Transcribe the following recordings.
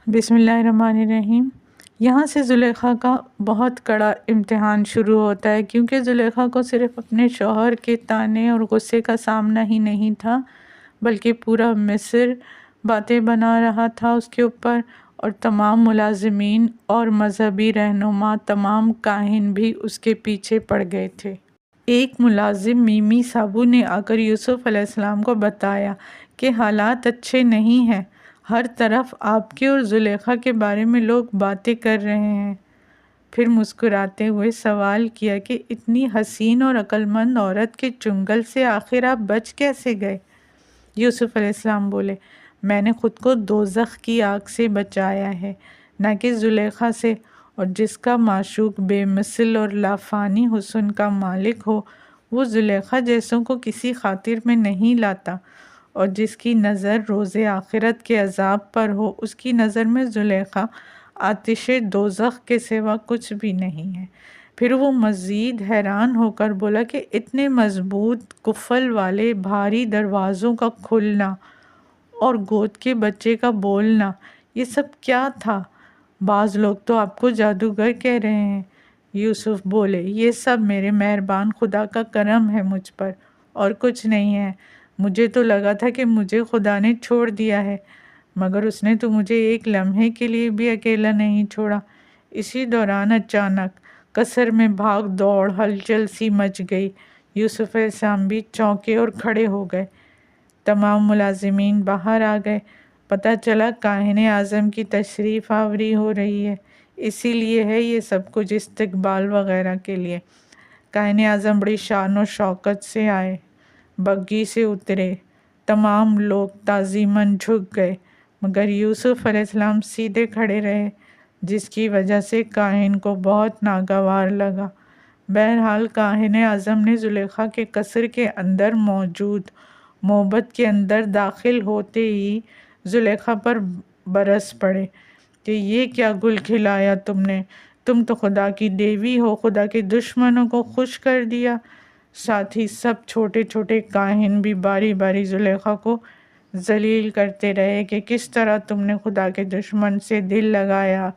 بسم اللہ الرحمن الرحیم۔ یہاں سے زلیخا کا بہت کڑا امتحان شروع ہوتا ہے، کیونکہ زلیخا کو صرف اپنے شوہر کے طعنے اور غصے کا سامنا ہی نہیں تھا، بلکہ پورا مصر باتیں بنا رہا تھا اس کے اوپر، اور تمام ملازمین اور مذہبی رہنما، تمام کاہن بھی اس کے پیچھے پڑ گئے تھے۔ ایک ملازم میمی سابو نے آ کر یوسف علیہ السلام کو بتایا کہ حالات اچھے نہیں ہیں، ہر طرف آپ کے اور زلیخا کے بارے میں لوگ باتیں کر رہے ہیں۔ پھر مسکراتے ہوئے سوال کیا کہ اتنی حسین اور عقلمند عورت کے چنگل سے آخر آپ بچ کیسے گئے؟ یوسف علیہ السلام بولے، میں نے خود کو دوزخ کی آگ سے بچایا ہے، نہ کہ زلیخا سے، اور جس کا معشوق بے مثل اور لافانی حسن کا مالک ہو، وہ زلیخا جیسوں کو کسی خاطر میں نہیں لاتا، اور جس کی نظر روز آخرت کے عذاب پر ہو، اس کی نظر میں زلیخا آتش دوزخ کے سوا کچھ بھی نہیں ہے۔ پھر وہ مزید حیران ہو کر بولا کہ اتنے مضبوط قفل والے بھاری دروازوں کا کھلنا اور گود کے بچے کا بولنا، یہ سب کیا تھا؟ بعض لوگ تو آپ کو جادوگر کہہ رہے ہیں۔ یوسف بولے، یہ سب میرے مہربان خدا کا کرم ہے مجھ پر، اور کچھ نہیں ہے۔ مجھے تو لگا تھا کہ مجھے خدا نے چھوڑ دیا ہے، مگر اس نے تو مجھے ایک لمحے کے لیے بھی اکیلا نہیں چھوڑا۔ اسی دوران اچانک قصر میں بھاگ دوڑ ہلچل سی مچ گئی۔ یوسف علیہ السلام بھی چونکے اور کھڑے ہو گئے۔ تمام ملازمین باہر آ گئے۔ پتہ چلا کاہن اعظم کی تشریف آوری ہو رہی ہے، اسی لیے ہے یہ سب کچھ، استقبال وغیرہ کے لیے۔ کاہن اعظم بڑی شان و شوکت سے آئے، بگھی سے اترے، تمام لوگ تعظیماً جھک گئے، مگر یوسف علیہ السلام سیدھے کھڑے رہے، جس کی وجہ سے کاہن کو بہت ناگوار لگا۔ بہرحال کاہن اعظم نے زلیخا کے قصر کے اندر موجود موبد کے اندر داخل ہوتے ہی زلیخا پر برس پڑے کہ یہ کیا گل کھلایا تم نے؟ تم تو خدا کی دیوی ہو، خدا کے دشمنوں کو خوش کر دیا۔ ساتھ ہی سب چھوٹے چھوٹے کاہن بھی باری باری زلیخا کو ذلیل کرتے رہے کہ کس طرح تم نے خدا کے دشمن سے دل لگایا،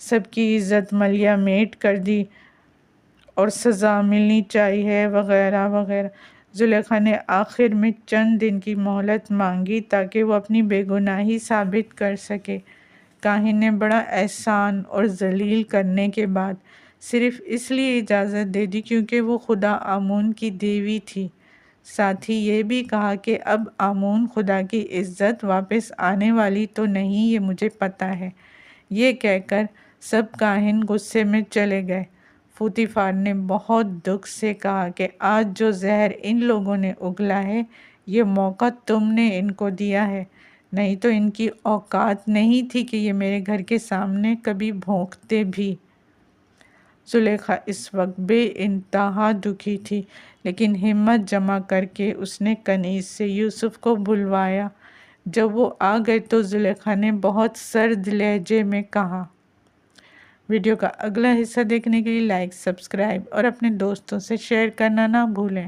سب کی عزت ملیہ میٹ کر دی، اور سزا ملنی چاہیے، وغیرہ وغیرہ۔ زلیخا نے آخر میں چند دن کی مہلت مانگی تاکہ وہ اپنی بے گناہی ثابت کر سکے۔ کاہن نے بڑا احسان اور ذلیل کرنے کے بعد صرف اس لیے اجازت دے دی کیونکہ وہ خدا آمون کی دیوی تھی۔ ساتھ ہی یہ بھی کہا کہ اب آمون خدا کی عزت واپس آنے والی تو نہیں، یہ مجھے پتہ ہے۔ یہ کہہ کر سب کاہن غصے میں چلے گئے۔ پوتیفار نے بہت دکھ سے کہا کہ آج جو زہر ان لوگوں نے اگلا ہے، یہ موقع تم نے ان کو دیا ہے، نہیں تو ان کی اوقات نہیں تھی کہ یہ میرے گھر کے سامنے کبھی بھونکتے بھی۔ زلیخا اس وقت بے انتہا دکھی تھی، لیکن ہمت جمع کر کے اس نے کنیز سے یوسف کو بلوایا۔ جب وہ آ گئے تو زلیخا نے بہت سرد لہجے میں کہا۔ ویڈیو کا اگلا حصہ دیکھنے کے لیے لائک، سبسکرائب اور اپنے دوستوں سے شیئر کرنا نہ بھولیں۔